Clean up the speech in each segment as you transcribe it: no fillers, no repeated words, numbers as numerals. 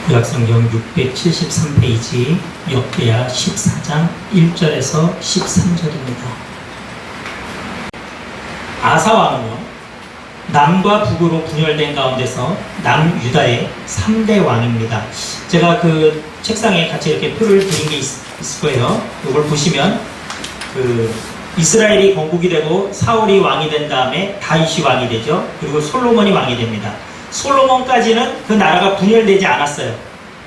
구약성경 673페이지 역대하 14장 1절에서 13절입니다. 아사왕은요, 남과 북으로 분열된 가운데서 남유다의 3대 왕입니다. 제가 그 책상에 같이 이렇게 표를 드린 게 있을 거예요. 이걸 보시면 이스라엘이 건국이 되고 사울이 왕이 된 다음에 다윗이 왕이 되죠. 그리고 솔로몬이 왕이 됩니다. 솔로몬까지는 그 나라가 분열되지 않았어요.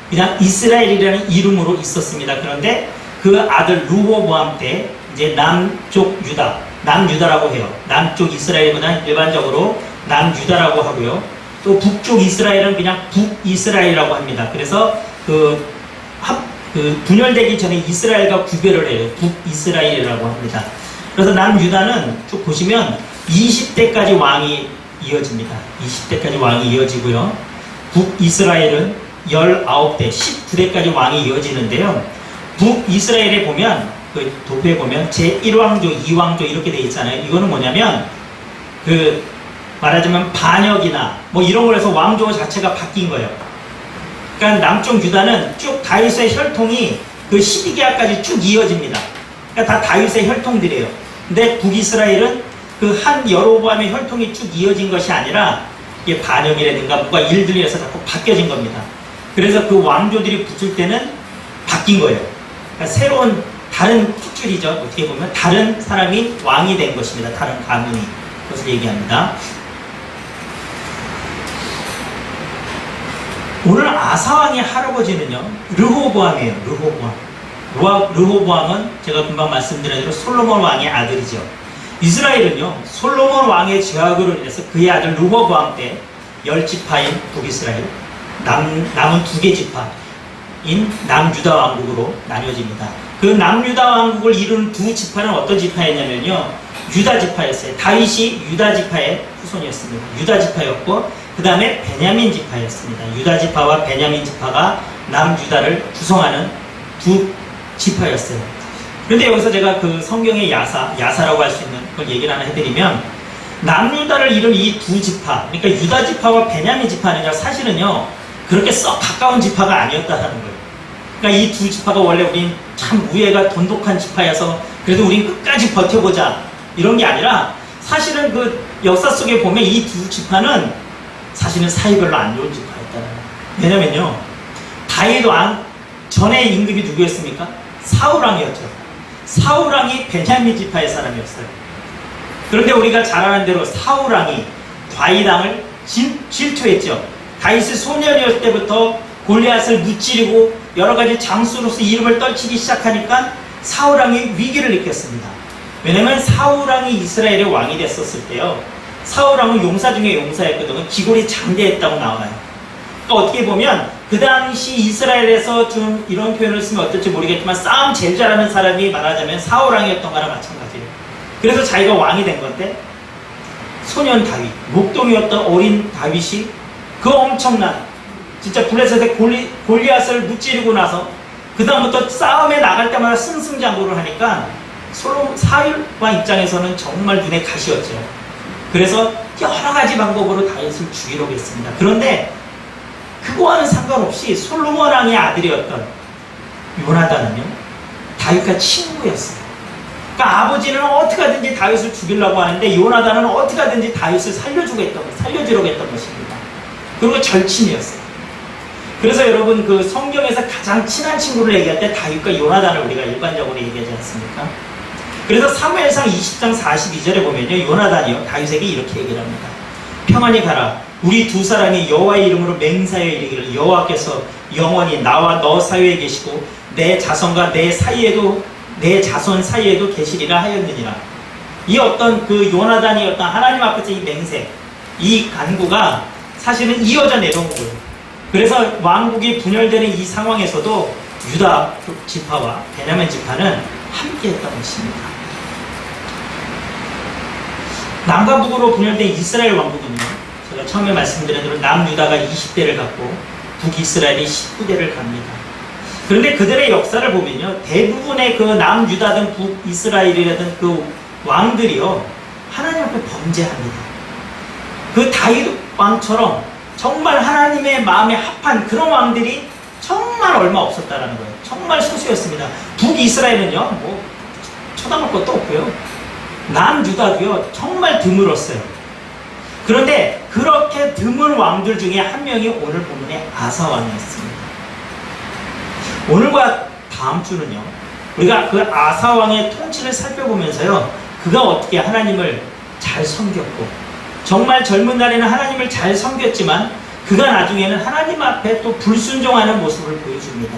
그냥 이스라엘이라는 이름으로 있었습니다. 그런데 그 아들 르호보암 때 이제 남쪽 유다, 남유다라고 해요. 남쪽 이스라엘보다는 일반적으로 남유다라고 하고요. 또 북쪽 이스라엘은 그냥 북이스라엘이라고 합니다. 그래서 분열되기 전에 이스라엘과 구별을 해요. 북이스라엘이라고 합니다. 그래서 남유다는 쭉 보시면 20대까지 왕이 이어집니다. 20대까지 왕이 이어지고요. 북이스라엘은 19대, 19대까지 왕이 이어지는데요. 북이스라엘에 보면, 그 도표에 보면 제1왕조, 2왕조 이렇게 돼 있잖아요. 이거는 뭐냐면, 말하자면 반역이나 뭐 이런 걸 해서 왕조 자체가 바뀐 거예요. 그러니까 남쪽 유다는 쭉 다윗의 혈통이 그 12계하까지 쭉 이어집니다. 그러니까 다 다윗의 혈통들이에요. 근데 북이스라엘은 그 한 여로보암의 혈통이 쭉 이어진 것이 아니라 이게 반역이라든가 뭔가 일들이 해서 자꾸 바뀌어진 겁니다. 그래서 그 왕조들이 붙을 때는 바뀐 거예요. 그러니까 새로운 다른 핏줄이죠. 어떻게 보면 다른 사람이 왕이 된 것입니다. 다른 가문이. 그것을 얘기합니다. 오늘 아사왕의 할아버지는요, 르호보암이에요. 르호보암은 제가 금방 말씀드린 대로 솔로몬 왕의 아들이죠. 이스라엘은요, 솔로몬 왕의 죄악으로 인해서 그의 아들 르호보암 때 10지파인 북이스라엘, 남은 2개 지파인 남유다 왕국으로 나뉘어집니다. 그 남유다 왕국을 이룬 두 지파는 어떤 지파였냐면요, 유다 지파였어요. 다윗이 유다 지파의 후손이었습니다. 유다 지파였고, 그 다음에 베냐민 지파였습니다. 유다 지파와 베냐민 지파가 남유다를 구성하는 두 지파였어요. 그런데 여기서 제가 그 성경의 야사라고 할 수 있는 걸 얘기를 하나 해드리면, 남유다를 이룬 이 두 지파, 그러니까 유다 지파와 베냐민 지파는요, 사실은요, 그렇게 썩 가까운 지파가 아니었다는 거예요. 그러니까 이 두 지파가 원래 우린 참 우애가 돈독한 지파여서 그래도 우린 끝까지 버텨보자, 이런 게 아니라, 사실은 그 역사 속에 보면 이 두 지파는 사실은 사이 별로 안 좋은 지파였다는 거예요. 왜냐면요, 다윗 왕 전에 임금이 누구였습니까? 사울왕이었죠. 사울왕이 베냐민 지파의 사람이었어요. 그런데 우리가 잘 아는 대로 사울왕이 다윗 왕을 질투했죠. 다윗이 소년이었을 때부터 골리앗을 무찌르고 여러 가지 장수로서 이름을 떨치기 시작하니까 사울왕이 위기를 느꼈습니다. 왜냐면 사울왕이 이스라엘의 왕이 됐었을 때요, 사울왕은 용사 중에 용사였거든요. 기골이 장대했다고 나와요. 그러니까 어떻게 보면 그 당시 이스라엘에서 좀 이런 표현을 쓰면 어떨지 모르겠지만 싸움 제일 잘하는 사람이 말하자면 사울왕이었던 거나 마찬가지예요. 그래서 자기가 왕이 된 건데, 소년 다윗, 목동이었던 어린 다윗이 그 엄청난 진짜 블레셋의 골리앗을 무찌르고 나서 그 다음부터 싸움에 나갈 때마다 승승장구를 하니까 사울왕 입장에서는 정말 눈에 가시였죠. 그래서 여러 가지 방법으로 다윗을 죽이려고 했습니다. 그런데 그거와는 상관없이 솔로몬 왕의 아들이었던 요나단은요, 다윗과 친구였어요. 그러니까 아버지는 어떻게 하든지 다윗을 죽이려고 하는데 요나단은 어떻게 하든지 다윗을 살려주려고 했던 것입니다. 그리고 절친이었어요. 그래서 여러분, 그 성경에서 가장 친한 친구를 얘기할 때 다윗과 요나단을 우리가 일반적으로 얘기하지 않습니까? 그래서 사무엘상 20장 42절에 보면요, 요나단이요, 다윗에게 이렇게 얘기를 합니다. 평안히 가라. 우리 두 사람이 여호와의 이름으로 맹세하여 이르기를, 여호와께서 영원히 나와 너 사이에 계시고 내 자손과 내 자손 사이에도 계시리라 하였느니라. 이 어떤 그 요나단이 어떤 하나님 앞에서 이 맹세, 이 간구가 사실은 이어져 내려온 거예요. 그래서 왕국이 분열되는 이 상황에서도 유다 지파와 베냐민 지파는 함께했던 것입니다. 남과 북으로 분열된 이스라엘 왕국은요, 제가 처음에 말씀드린 대로 남유다가 20대를 갖고 북이스라엘이 19대를 갑니다. 그런데 그들의 역사를 보면요, 대부분의 그 남유다든 북이스라엘이라든 그 왕들이요, 하나님 앞에 범죄합니다. 그 다윗 왕처럼 정말 하나님의 마음에 합한 그런 왕들이 정말 얼마 없었다라는 거예요. 정말 소수였습니다. 북이스라엘은요, 뭐 쳐다볼 것도 없고요. 남유다도요, 정말 드물었어요. 그런데 그렇게 드물 왕들 중에 한 명이 오늘 본문의 아사 왕이었습니다. 오늘과 다음 주는요, 우리가 그 아사 왕의 통치를 살펴보면서요, 그가 어떻게 하나님을 잘 섬겼고, 정말 젊은 날에는 하나님을 잘 섬겼지만 그가 나중에는 하나님 앞에 또 불순종하는 모습을 보여줍니다.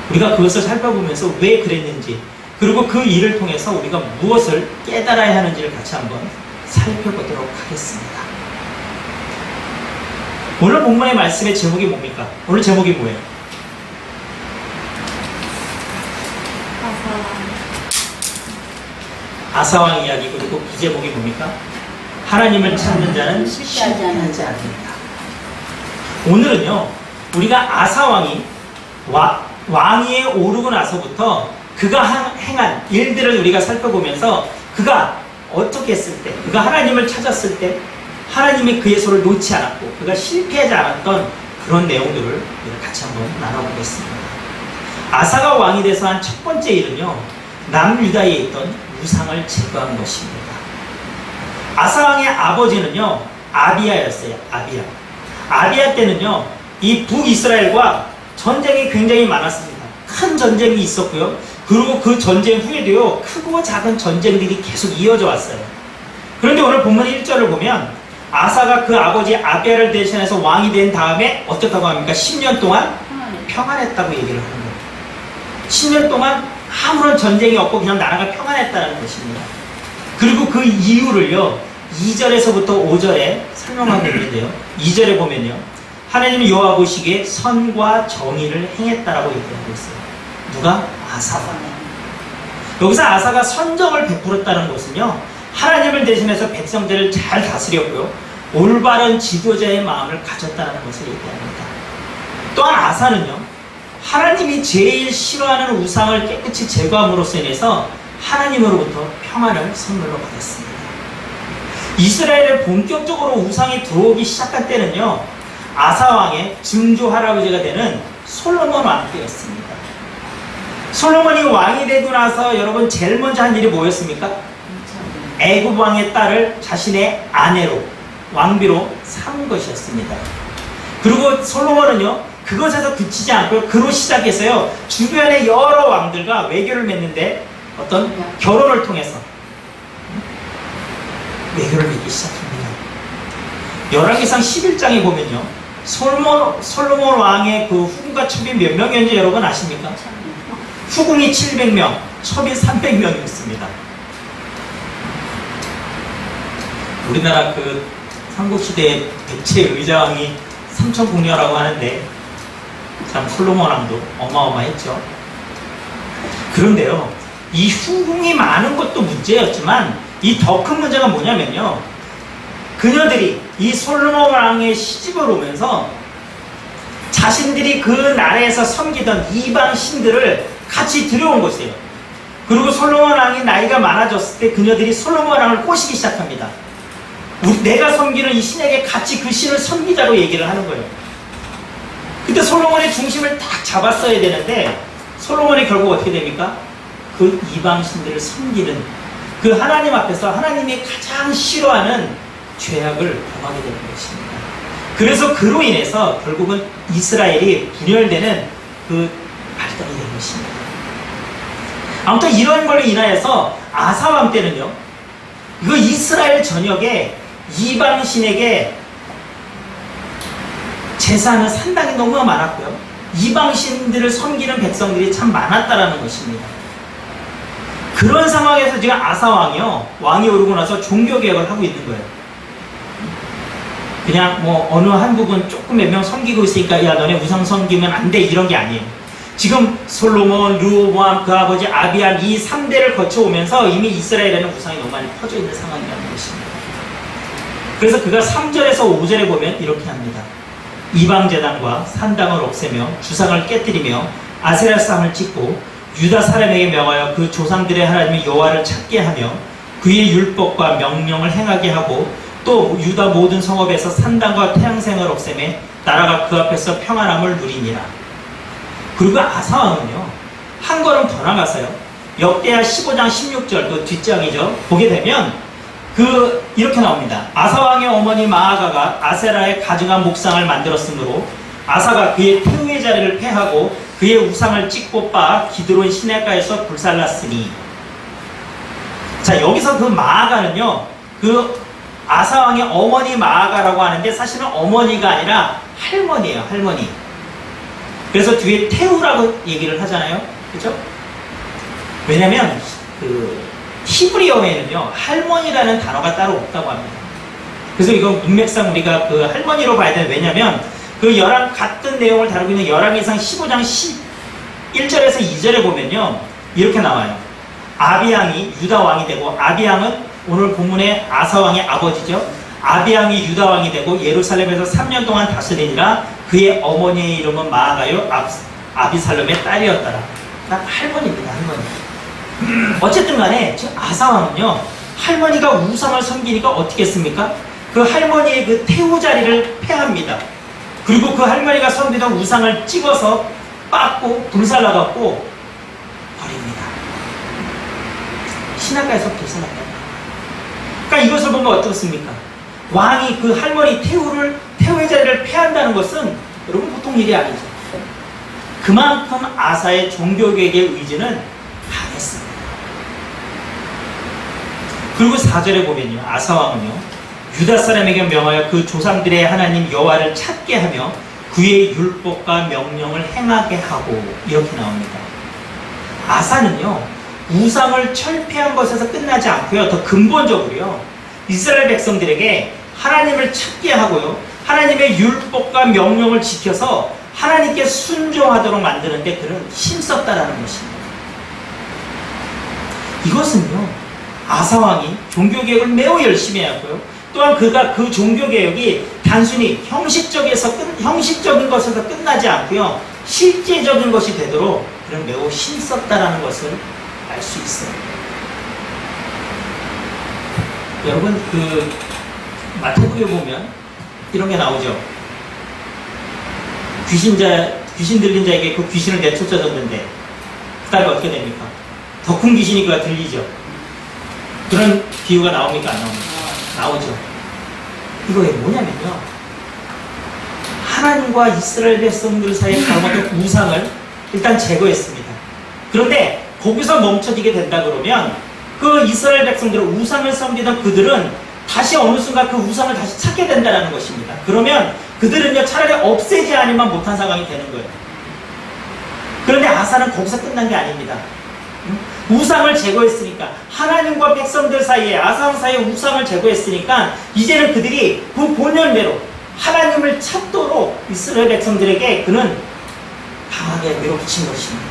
우리가 그것을 살펴보면서 왜 그랬는지, 그리고 그 일을 통해서 우리가 무엇을 깨달아야 하는지를 같이 한번 살펴보도록 하겠습니다. 오늘 본문의 말씀의 제목이 뭡니까? 오늘 제목이 뭐예요? 아사왕 이야기. 그리고 부제목이 뭡니까? 하나님을 찾는 자는 실패하지 않는다. 오늘은요, 우리가 아사왕이 왕위에 오르고 나서부터 그가 행한 일들을 우리가 살펴보면서 그가 어떻게 했을 때, 그가 하나님을 찾았을 때 하나님이 그의 손을 놓지 않았고 그가 실패하지 않았던 그런 내용들을 우리가 같이 한번 나눠보겠습니다. 아사가 왕이 돼서 한 첫 번째 일은요, 남유다에 있던 우상을 제거한 것입니다. 아사왕의 아버지는요, 아비야였어요. 아비야 때는요, 이 북이스라엘과 전쟁이 굉장히 많았습니다. 큰 전쟁이 있었고요. 그리고 그 전쟁 후에도요, 크고 작은 전쟁들이 계속 이어져 왔어요. 그런데 오늘 본문 1절을 보면 아사가 그 아버지 아비야를 대신해서 왕이 된 다음에 어떻다고 합니까? 10년 동안 평안했다고 얘기를 하는 거예요. 10년 동안 아무런 전쟁이 없고 그냥 나라가 평안했다는 것입니다. 그리고 그 이유를요, 2절에서부터 5절에 설명하고 있는데요, 2절에 보면요, 하나님이 여호와 보시기에 선과 정의를 행했다라고 얘기하고 있어요. 누가? 아사가. 여기서 아사가 선정을 베풀었다는 것은요, 하나님을 대신해서 백성들을 잘 다스렸고요, 올바른 지도자의 마음을 가졌다는 것을 얘기합니다. 또한 아사는요, 하나님이 제일 싫어하는 우상을 깨끗이 제거함으로써 인해서 하나님으로부터 평안을 선물로 받았습니다. 이스라엘에 본격적으로 우상이 들어오기 시작한 때는요, 아사왕의 증조 할아버지가 되는 솔로몬 왕 때였습니다. 솔로몬이 왕이 되고 나서 여러분 제일 먼저 한 일이 뭐였습니까? 애굽 왕의 딸을 자신의 아내로, 왕비로 삼은 것이었습니다. 그리고 솔로몬은요, 그것에서 그치지 않고 그로 시작해서요, 주변의 여러 왕들과 외교를 맺는데 어떤 결혼을 통해서 외교를 맺기 시작합니다. 열왕기상 11장에 보면요, 솔로몬 왕의 그 후궁과 첩이 몇 명이었는지 여러분 아십니까? 후궁이 700명, 첩이 300명이었습니다. 우리나라 그 삼국시대의 백제 의자왕이 삼천궁녀라고 하는데 참 솔로몬 왕도 어마어마했죠. 그런데요, 이 후궁이 많은 것도 문제였지만 이 더 큰 문제가 뭐냐면요, 그녀들이 이 솔로몬 왕의 시집을 오면서 자신들이 그 나라에서 섬기던 이방 신들을 같이 들여온 것이에요. 그리고 솔로몬 왕이 나이가 많아졌을 때 그녀들이 솔로몬 왕을 꼬시기 시작합니다. 내가 섬기는 이 신에게 같이 그 신을 섬기자고 얘기를 하는 거예요. 그때 솔로몬의 중심을 딱 잡았어야 되는데 솔로몬이 결국 어떻게 됩니까? 그 이방 신들을 섬기는 그 하나님 앞에서 하나님이 가장 싫어하는 죄악을 범하게 되는 것입니다. 그래서 그로 인해서 결국은 이스라엘이 분열되는 그 발단이 된 것입니다. 아무튼 이런 걸로 인하여서 아사왕 때는요, 이거 이스라엘 전역에 이방신에게 제사는 상당히 너무 많았고요, 이방신들을 섬기는 백성들이 참 많았다라는 것입니다. 그런 상황에서 지금 아사왕이요, 왕이 오르고 나서 종교개혁을 하고 있는 거예요. 그냥 뭐 어느 한 부분 조금 몇 명 섬기고 있으니까 야 너네 우상 섬기면 안 돼, 이런 게 아니에요. 지금 솔로몬, 르호보암, 그 아버지 아비암 이 3대를 거쳐오면서 이미 이스라엘에는 우상이 너무 많이 퍼져 있는 상황이라는 것입니다. 그래서 그가 3절에서 5절에 보면 이렇게 합니다. 이방제단과 산당을 없애며 주상을 깨뜨리며 아세라상을 찍고 유다 사람에게 명하여 그 조상들의 하나님 여호와를 찾게 하며 그의 율법과 명령을 행하게 하고 또 유다 모든 성읍에서 산당과 태양생을 없애매 나라가 그 앞에서 평안함을 누리니라. 그리고 아사왕은요, 한 걸음 더 나가서요, 역대하 15장 16절, 그 뒷장이죠. 보게 되면 이렇게 나옵니다. 아사왕의 어머니 마아가가 아세라의 가증한 목상을 만들었으므로 아사가 그의 태우의 자리를 패하고 그의 우상을 찍고 빻아 기드론 시내가에서 불살랐으니. 자, 여기서 그 마아가는요, 그 아사왕의 어머니 마아가라고 하는데 사실은 어머니가 아니라 할머니예요, 할머니. 그래서 뒤에 태우라고 얘기를 하잖아요, 그죠? 왜냐면 히브리어에는요, 할머니라는 단어가 따로 없다고 합니다. 그래서 이건 문맥상 우리가 그 할머니로 봐야 돼요. 왜냐면 같은 내용을 다루고 있는 열왕기상 15장 1절에서 2절에 보면요, 이렇게 나와요. 아비양이 유다 왕이 되고, 아비양은 오늘 본문의 아사왕의 아버지죠. 아비양이 유다 왕이 되고 예루살렘에서 3년 동안 다스리니라. 그의 어머니의 이름은 마아가요 아비살롬의 딸이었더라. 할머니입니다, 할머니. 어쨌든 간에 지금 아사왕은요, 할머니가 우상을 섬기니까 어떻게 했습니까? 그 할머니의 그 태우 자리를 패합니다. 그리고 그 할머니가 섬기던 우상을 찍어서 빻고 불살라갖고 버립니다. 시냇가에서 불살랐다. 그러니까 이것을 보면 어떻습니까? 왕이 그 할머니 태우의 자리를 패한다는 것은 여러분 보통 일이 아니죠. 그만큼 아사의 종교개혁의 의지는 강했습니다. 그리고 4절에 보면요, 아사왕은요, 유다 사람에게 명하여 그 조상들의 하나님 여호와를 찾게 하며 그의 율법과 명령을 행하게 하고, 이렇게 나옵니다. 아사는요, 우상을 철폐한 것에서 끝나지 않고요, 더 근본적으로요, 이스라엘 백성들에게 하나님을 찾게 하고요, 하나님의 율법과 명령을 지켜서 하나님께 순종하도록 만드는데 그는 힘썼다라는 것입니다. 이것은요, 아사왕이 종교개혁을 매우 열심히 했고요, 또한 그가 그 종교개혁이 단순히 형식적인 것에서 끝나지 않고요, 실제적인 것이 되도록 그는 매우 힘썼다라는 것을 알 수 있어요. 여러분, 마태복음에 보면 이런 게 나오죠. 귀신 들린 자에게 그 귀신을 내쫓아줬는데 그 다음에 어떻게 됩니까? 더 큰 귀신이 그가 들리죠. 그런 비유가 나옵니까? 안 나옵니까? 나오죠. 이거 뭐냐면요, 하나님과 이스라엘 백성들 사이에 가로막힌 우상을 일단 제거했습니다. 그런데 거기서 멈춰지게 된다 그러면 그 이스라엘 백성들은 우상을 섬기던 그들은 다시 어느 순간 그 우상을 다시 찾게 된다는 것입니다. 그러면 그들은요, 차라리 없애지 않으면 못한 상황이 되는 거예요. 그런데 아사는 거기서 끝난 게 아닙니다. 우상을 제거했으니까, 하나님과 백성들 사이에, 아사왕 사이에 우상을 제거했으니까 이제는 그들이 그 본연대로 하나님을 찾도록 이스라엘 백성들에게 그는 강하게 밀어붙인 것입니다.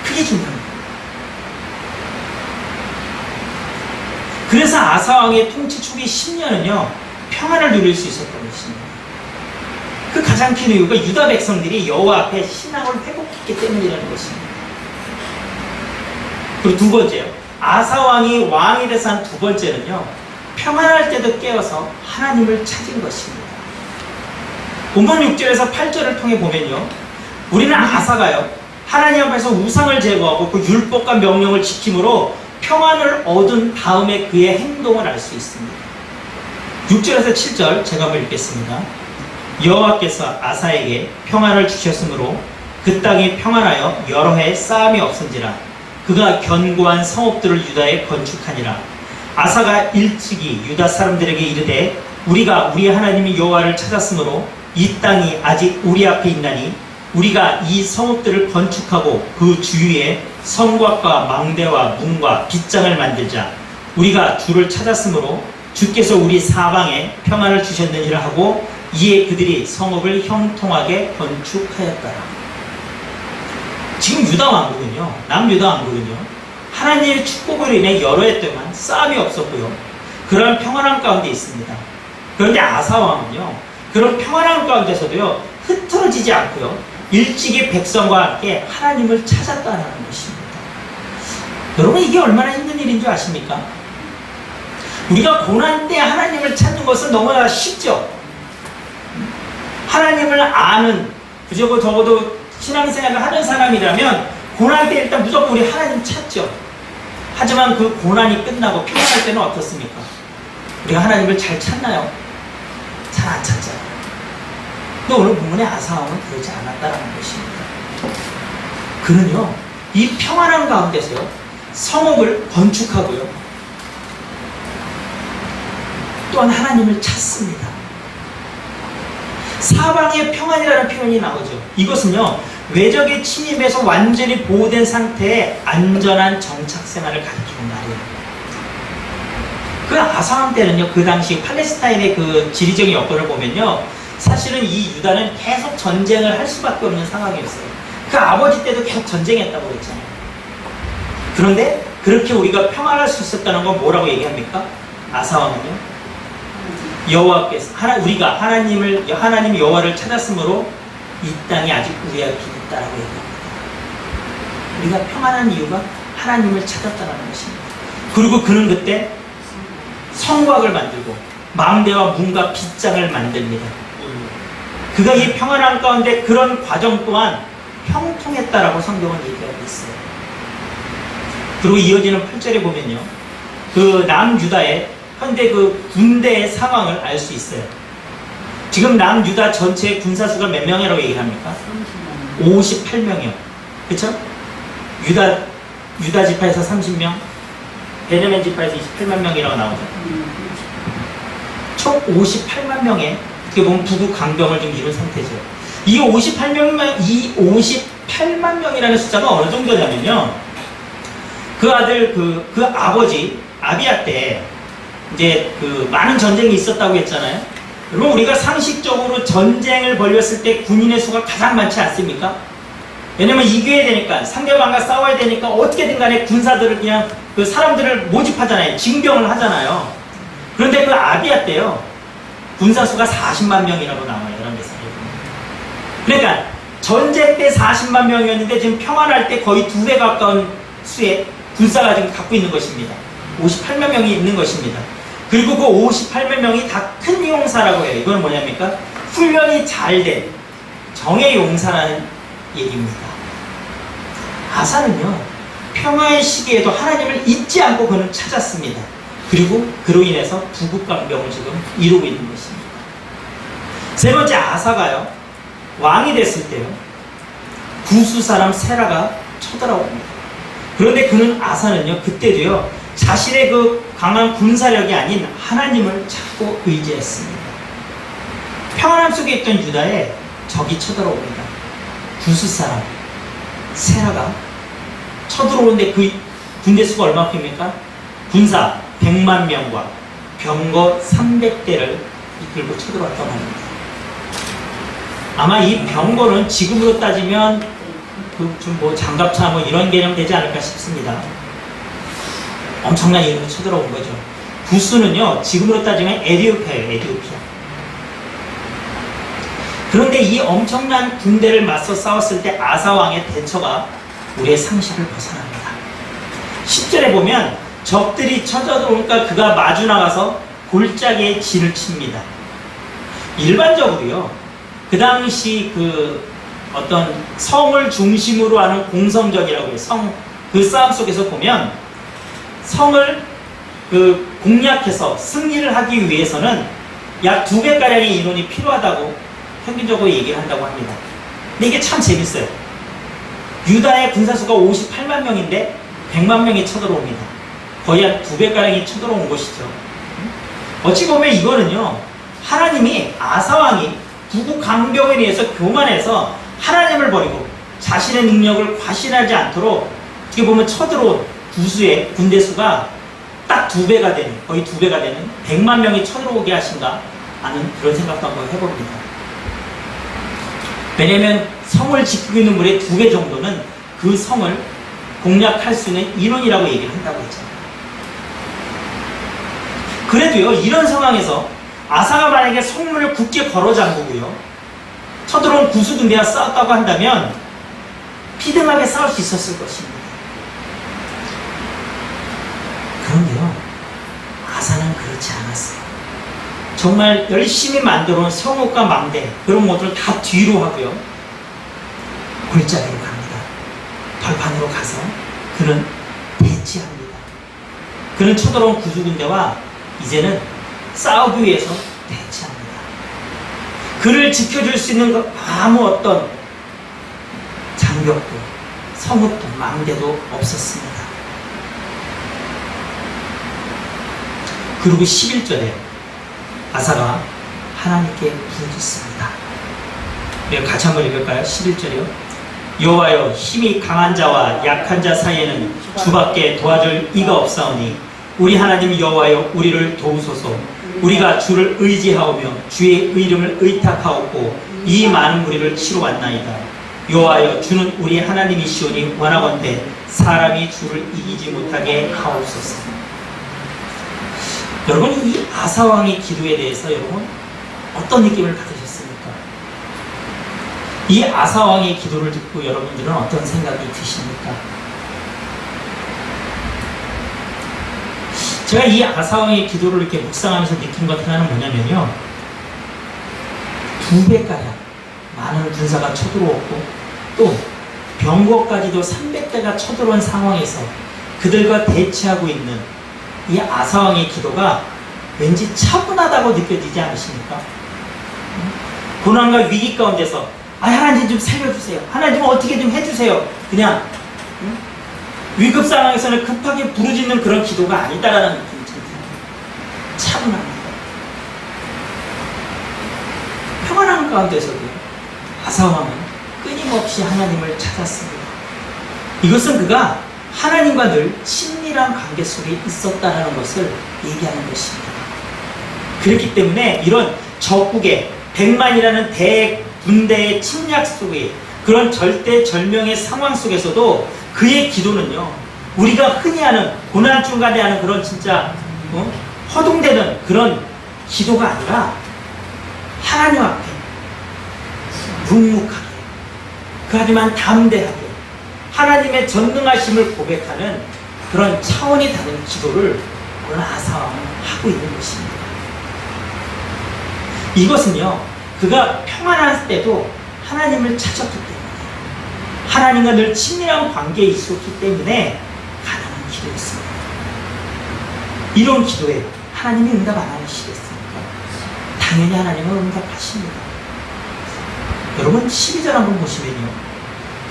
그게 중요합니다. 그래서 아사왕의 통치 초기 10년은요, 평안을 누릴 수 있었던 것입니다. 그 가장 큰 이유가 유다 백성들이 여호와 앞에 신앙을 회복했기 때문이라는 것입니다. 그리고 두 번째요, 아사왕이 왕이 돼서 한 두 번째는요, 평안할 때도 깨어서 하나님을 찾은 것입니다. 본문 6절에서 8절을 통해 보면요, 우리는 아사가요, 하나님 앞에서 우상을 제거하고 그 율법과 명령을 지킴으로 평안을 얻은 다음에 그의 행동을 알 수 있습니다. 6절에서 7절 제가 한번 읽겠습니다. 여호와께서 아사에게 평안을 주셨으므로 그 땅이 평안하여 여러 해 싸움이 없은지라. 그가 견고한 성읍들을 유다에 건축하니라. 아사가 일찍이 유다 사람들에게 이르되 우리가 우리 하나님 여호와를 찾았으므로 이 땅이 아직 우리 앞에 있나니 우리가 이 성읍들을 건축하고 그 주위에 성곽과 망대와 문과 빗장을 만들자. 우리가 주를 찾았으므로 주께서 우리 사방에 평안을 주셨느니라 하고 이에 그들이 성읍을 형통하게 건축하였더라. 지금 유다 왕국은요, 남유다 왕국은요, 하나님의 축복으로 인해 여러 해 동안 싸움이 없었고요, 그런 평안한 가운데 있습니다. 그런데 아사 왕은요, 그런 평안한 가운데서도요, 흐트러지지 않고요, 일찍이 백성과 함께 하나님을 찾았다는 것입니다. 여러분, 이게 얼마나 힘든 일인 줄 아십니까? 우리가 고난 때 하나님을 찾는 것은 너무나 쉽죠. 하나님을 아는, 그저 적어도 신앙생활을 하는 사람이라면 고난 때 일단 무조건 우리 하나님 찾죠. 하지만 그 고난이 끝나고 평안할 때는 어떻습니까? 우리가 하나님을 잘 찾나요? 잘 안 찾잖아요. 근데 오늘 본문의 아사왕은 그러지 않았다라는 것입니다. 그는요, 이 평안한 가운데서요, 성읍을 건축하고요, 또한 하나님을 찾습니다. 사방의 평안이라는 표현이 나오죠. 이것은요, 외적의 침입에서 완전히 보호된 상태의 안전한 정착 생활을 가리키는 말이에요. 그 아사왕 때는요, 그 당시 팔레스타인의 그 지리적인 여건을 보면요, 사실은 이 유다는 계속 전쟁을 할 수밖에 없는 상황이었어요. 그 아버지 때도 계속 전쟁했다고 그랬잖아요. 그런데 그렇게 우리가 평안할 수 있었다는 건 뭐라고 얘기합니까? 아사왕은요, 여호와께서 우리가 하나님 여호와를 찾았으므로 이 땅이 아직 우리에게 있다라고 얘기합니다. 우리가 평안한 이유가 하나님을 찾았다는 것입니다. 그리고 그는 그때 성곽을 만들고 망대와 문과 빗장을 만듭니다. 그가 이 평안한 가운데 그런 과정 또한 형통했다라고 성경은 얘기하고 있어요. 그리고 이어지는 8절에 보면요, 그 남유다의 현재 그 군대의 상황을 알 수 있어요. 지금 남유다 전체 군사수가 몇 명이라고 얘기를 합니까? 58명이요. 그쵸? 유다 지파에서 30명, 베냐민 지파에서 28만 명이라고 나오죠. 총 58만 명의 어떻게 보면 부국 강병을 좀 이룬 상태죠. 이 58만 명이라는 숫자가 어느 정도냐면요, 그 아들 그 아버지 아비야 때 이제 그 많은 전쟁이 있었다고 했잖아요. 그러면 우리가 상식적으로 전쟁을 벌였을 때 군인의 수가 가장 많지 않습니까? 왜냐면 이겨야 되니까, 상대방과 싸워야 되니까 어떻게든 간에 군사들을 그냥 그 사람들을 모집하잖아요. 징병을 하잖아요. 그런데 그 아비야 때요, 군사 수가 40만 명이라고 나와요. 여러분께서. 그러니까 전쟁 때 40만 명이었는데 지금 평안할 때 거의 2배 가까운 수의 군사가 지금 갖고 있는 것입니다. 58만 명이 있는 것입니다. 그리고 그 58만 명이 다 큰 용사라고 해요. 이건 뭐냐니까? 훈련이 잘 된 정예 용사라는 얘기입니다. 아사는요, 평화의 시기에도 하나님을 잊지 않고 그는 찾았습니다. 그리고 그로 인해서 부국강병을 지금 이루고 있는 것입니다. 세 번째, 아사가요, 왕이 됐을 때요, 구수 사람 세라가 쳐들어옵니다. 그런데 아사는요, 그때도요, 자신의 그 강한 군사력이 아닌 하나님을 찾고 의지했습니다. 평안함 속에 있던 유다에 적이 쳐들어옵니다. 구수 사람 세라가 쳐들어오는데 그 군대 수가 얼마큼입니까? 군사 100만 명과 병거 300대를 이끌고 쳐들어왔단 말입니다. 아마 이 병거는 지금으로 따지면 장갑차 이런 개념 되지 않을까 싶습니다. 엄청난 인원이 쳐들어온 거죠. 구스는요, 지금으로 따지면 에티오피아예요. 에티오피아. 그런데 이 엄청난 군대를 맞서 싸웠을 때 아사왕의 대처가 우리의 상식을 벗어납니다. 10절에 보면 적들이 쳐들어오니까 그가 마주 나가서 골짜기에 진을 칩니다. 일반적으로요, 그 당시 어떤 성을 중심으로 하는 공성전이라고 해요. 그 싸움 속에서 보면 성을 공략해서 승리를 하기 위해서는 약 2배가량의 인원이 필요하다고 평균적으로 얘기를 한다고 합니다. 근데 이게 참 재밌어요. 유다의 군사수가 58만 명인데 100만 명이 쳐들어옵니다. 거의 한 2배가량이 쳐들어온 것이죠. 어찌 보면 이거는요, 하나님이 아사왕이 부국 강병에 의해서 교만해서 하나님을 버리고 자신의 능력을 과신하지 않도록 어떻게 보면 쳐들어온 구수의 군대 수가 딱 2배가 되는, 거의 2배가 되는 100만 명이 쳐들어오게 하신가 하는 그런 생각도 한번 해봅니다. 왜냐면 성을 지키고 있는 물의 2배 정도는 그 성을 공략할 수 있는 인원이라고 얘기를 한다고 했잖아요. 그래도요, 이런 상황에서 아사가 만약에 성문을 굳게 걸어 잠그고요, 쳐들어온 구수 군대와 싸웠다고 한다면 비등하게 싸울 수 있었을 것입니다. 그런데요, 아사는 그렇지 않았어요. 정말 열심히 만들어 놓은 성읍과 망대 그런 것들을 다 뒤로 하고요. 골짜기로 갑니다. 벌판으로 가서 그는 대치합니다. 그는 쳐들어온 구주군대와 이제는 싸우기 위해서 대치합니다. 그를 지켜줄 수 있는 아무 어떤 장벽도 성읍도 망대도 없었습니다. 그리고 11절에 아사가 하나님께 부르짖습니다. 같이 한번 읽을까요? 11절이요. 여호와여, 힘이 강한 자와 약한 자 사이에는 주밖에 도와줄 이가 없사오니 우리 하나님 여호와여, 우리를 도우소서. 우리가 주를 의지하오며 주의 이름을 의탁하옵고 이 많은 무리를 치러 왔나이다. 여호와여, 주는 우리 하나님이시오니 원하건대 사람이 주를 이기지 못하게 하옵소서. 여러분, 이 아사왕의 기도에 대해서 여러분 어떤 느낌을 받으셨습니까? 이 아사왕의 기도를 듣고 여러분들은 어떤 생각이 드십니까? 제가 이 아사왕의 기도를 이렇게 묵상하면서 느낀 것 하나는 뭐냐면요, 2배가량 많은 군사가 쳐들어왔고 또 병거까지도 300대가 쳐들어온 상황에서 그들과 대치하고 있는 이 아사왕의 기도가 왠지 차분하다고 느껴지지 않으십니까? 고난과 위기 가운데서 하나님 좀 살려주세요. 하나님 좀 어떻게 좀 해주세요. 그냥 위급 상황에서는 급하게 부르짖는 그런 기도가 아니다라는 느낌이 듭니다. 차분합니다. 평안한 가운데서도 아사왕은 끊임없이 하나님을 찾았습니다. 이것은 그가 하나님과 늘 친밀한 관계 속에 있었다는 것을 얘기하는 것입니다. 그렇기 때문에 이런 적국의 100만이라는 대군대의 침략 속에 그런 절대절명의 상황 속에서도 그의 기도는요, 우리가 흔히 하는 고난 중간에 하는 그런 진짜 허둥대는 그런 기도가 아니라 하나님 앞에 묵묵하게 하지만 담대하게 하나님의 전능하심을 고백하는 그런 차원이 다른 기도를 오늘 아사왕은 하고 있는 것입니다. 이것은요, 그가 평안할 때도 하나님을 찾았기 때문에, 하나님과 늘 친밀한 관계에 있었기 때문에 가능한 기도였습니다. 이런 기도에 하나님이 응답 안 하시겠습니까? 당연히 하나님은 응답하십니다. 여러분, 12절 한번 보시면요,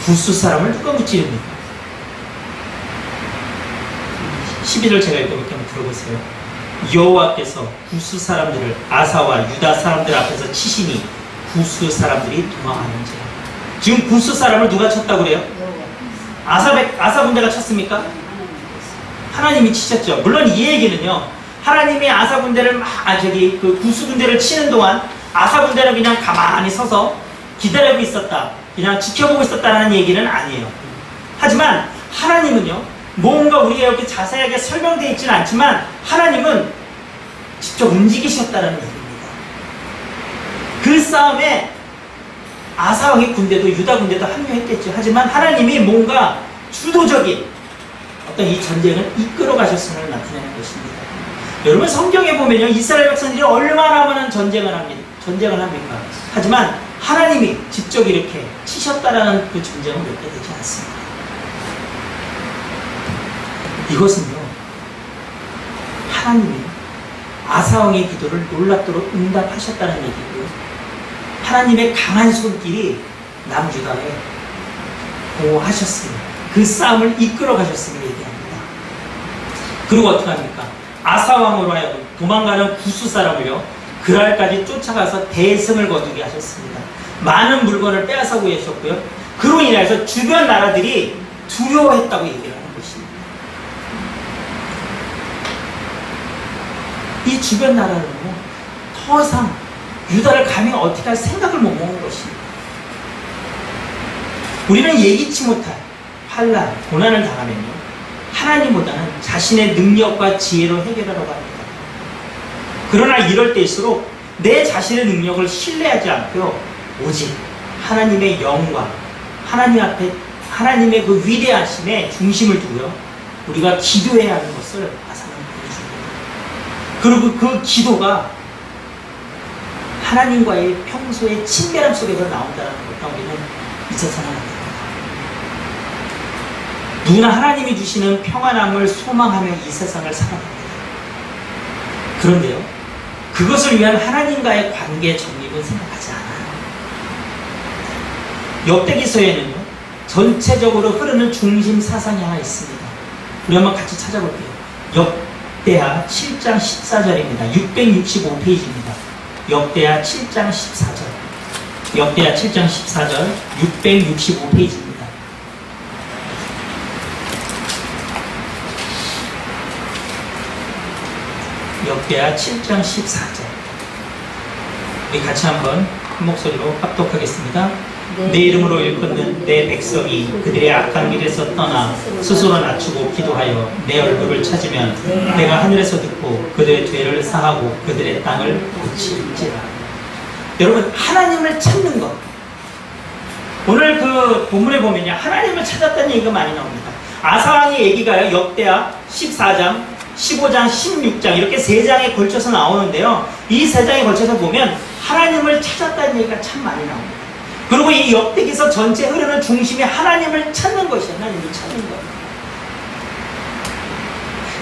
구스 사람을 누가 무찌릅니까? 12절 제가 읽어볼게요. 한번 들어보세요. 여호와께서 구스 사람들을 아사와 유다 사람들 앞에서 치시니 구스 사람들이 도망하는지라. 지금 구스 사람을 누가 쳤다고 그래요? 아사 군대가 쳤습니까? 하나님이 치셨죠. 물론 이 얘기는요, 하나님이 아사 군대를 그 구스 군대를 치는 동안 아사 군대는 그냥 가만히 서서 기다리고 있었다, 그냥 지켜보고 있었다는 얘기는 아니에요. 하지만 하나님은요, 뭔가 우리가 이렇게 자세하게 설명되어 있지는 않지만 하나님은 직접 움직이셨다는 얘기입니다. 그 싸움에 아사왕의 군대도 유다 군대도 합류했겠죠. 하지만 하나님이 뭔가 주도적인 어떤 이 전쟁을 이끌어 가셨음을 나타내는 것입니다. 여러분, 성경에 보면요, 이스라엘 백성들이 얼마나 많은 전쟁을 합니까? 하지만 하나님이 직접 이렇게 치셨다라는 그 전쟁은 몇 개 되지 않습니다. 이것은요, 하나님이 아사왕의 기도를 놀랍도록 응답하셨다는 얘기고요, 하나님의 강한 손길이 남유다에 보호하셨습니다. 그 싸움을 이끌어 가셨음을 얘기합니다. 그리고 어떻게 합니까? 아사왕으로 하여금 도망가는 구스 사람을요, 그랄까지 쫓아가서 대승을 거두게 하셨습니다. 많은 물건을 빼앗아고 계셨고요, 그로 인해서 주변 나라들이 두려워했다고 얘기를 하는 것입니다. 이 주변 나라는요, 더 이상 유다를 감히 어떻게 할 생각을 못 먹는 것입니다. 우리는 예기치 못할 환난, 고난을 당하면요, 하나님보다는 자신의 능력과 지혜로 해결하려고 합니다. 그러나 이럴 때일수록 내 자신의 능력을 신뢰하지 않고요, 오직 하나님의 영광, 하나님 앞에 하나님의 그 위대하심에 중심을 두고요, 우리가 기도해야 하는 것을 아사는 보여줍니다. 그리고 그 기도가 하나님과의 평소의 친밀함 속에서 나온다는 것과 우리는 있어서는 안 됩니다. 누구나 하나님이 주시는 평안함을 소망하며 이 세상을 살아갑니다. 그런데요, 그것을 위한 하나님과의 관계 정립은 생각하지 않아요. 역대기서에는요, 전체적으로 흐르는 중심 사상이 하나 있습니다. 우리 한번 같이 찾아볼게요. 역대하 7장 14절입니다. 665페이지입니다. 역대하 7장 14절. 역대하 7장 14절 665페이지입니다. 역대하 7장 14절. 우리 같이 한번 한 목소리로 합독하겠습니다. 내 이름으로 일컫는 내 백성이 그들의 악한 길에서 떠나 스스로 낮추고 기도하여 내 얼굴을 찾으면 내가 하늘에서 듣고 그들의 죄를 사하고 그들의 땅을 고칠지라. 여러분, 하나님을 찾는 것, 오늘 그 본문에 보면요, 하나님을 찾았다는 얘기가 많이 나옵니다. 아사왕의 얘기가요, 역대하 14장, 15장, 16장 이렇게 세 장에 걸쳐서 나오는데요, 이 세 장에 걸쳐서 보면 하나님을 찾았다는 얘기가 참 많이 나옵니다. 그리고 이 역대기서 전체 흐르는 중심이 하나님을 찾는 것이에요. 하나님을 찾는 것.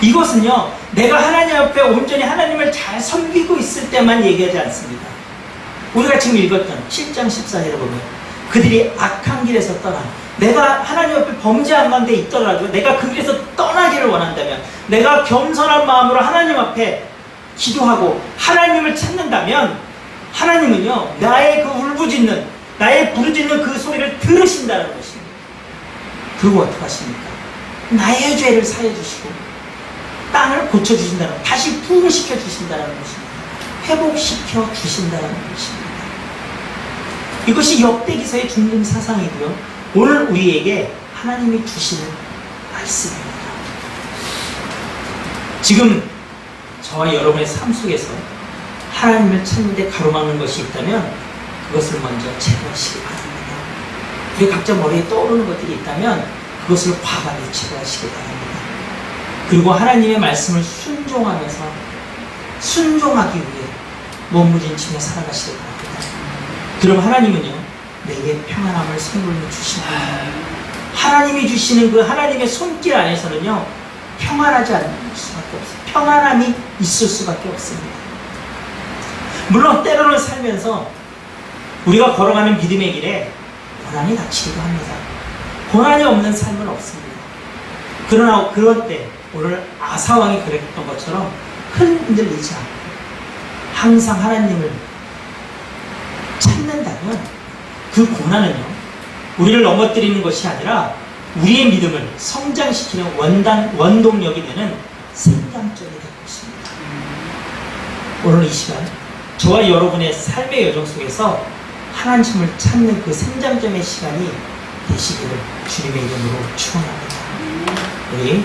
이것은요, 내가 하나님 앞에 온전히 하나님을 잘 섬기고 있을 때만 얘기하지 않습니다. 우리가 지금 읽었던 7장 14절에 보면 그들이 악한 길에서 떠나, 내가 하나님 앞에 범죄한 가운데 있더라도 내가 그 길에서 떠나기를 원한다면, 내가 겸손한 마음으로 하나님 앞에 기도하고 하나님을 찾는다면, 하나님은요, 나의 그 울부짖는, 나의 부르짖는 그 소리를 들으신다는 것입니다. 그리고 어떻게 하십니까? 나의 죄를 사해 주시고 땅을 고쳐주신다는, 다시 부흥시켜 주신다는 것입니다. 회복시켜 주신다는 것입니다. 이것이 역대기서의 중심 사상이고요, 오늘 우리에게 하나님이 주시는 말씀입니다. 지금 저와 여러분의 삶 속에서 하나님을 찾는 데 가로막는 것이 있다면 그것을 먼저 제거하시기 바랍니다. 우리 각자 머리에 떠오르는 것들이 있다면 그것을 과감히 제거하시기 바랍니다. 그리고 하나님의 말씀을 순종하면서, 순종하기 위해 몸부림치며 살아가시기 바랍니다. 그럼 하나님은요, 내게 평안함을 선물로 주십니다. 하나님이 주시는 그 하나님의 손길 안에서는요, 평안하지 않을 수밖에 없어요. 평안함이 있을 수밖에 없습니다. 물론 때로는 살면서 우리가 걸어가는 믿음의 길에 고난이 닥치기도 합니다. 고난이 없는 삶은 없습니다. 그러나 그럴 때 오늘 아사왕이 그랬던 것처럼 흔들리지 않고 항상 하나님을 찾는다면 그 고난은요, 우리를 넘어뜨리는 것이 아니라 우리의 믿음을 성장시키는 원동력이 되는 생장점이 될 것입니다. 오늘 이 시간 저와 여러분의 삶의 여정 속에서 하나님을 찾는 그 생장점의 시간이 되시기를 주님의 이름으로 축원합니다. 우리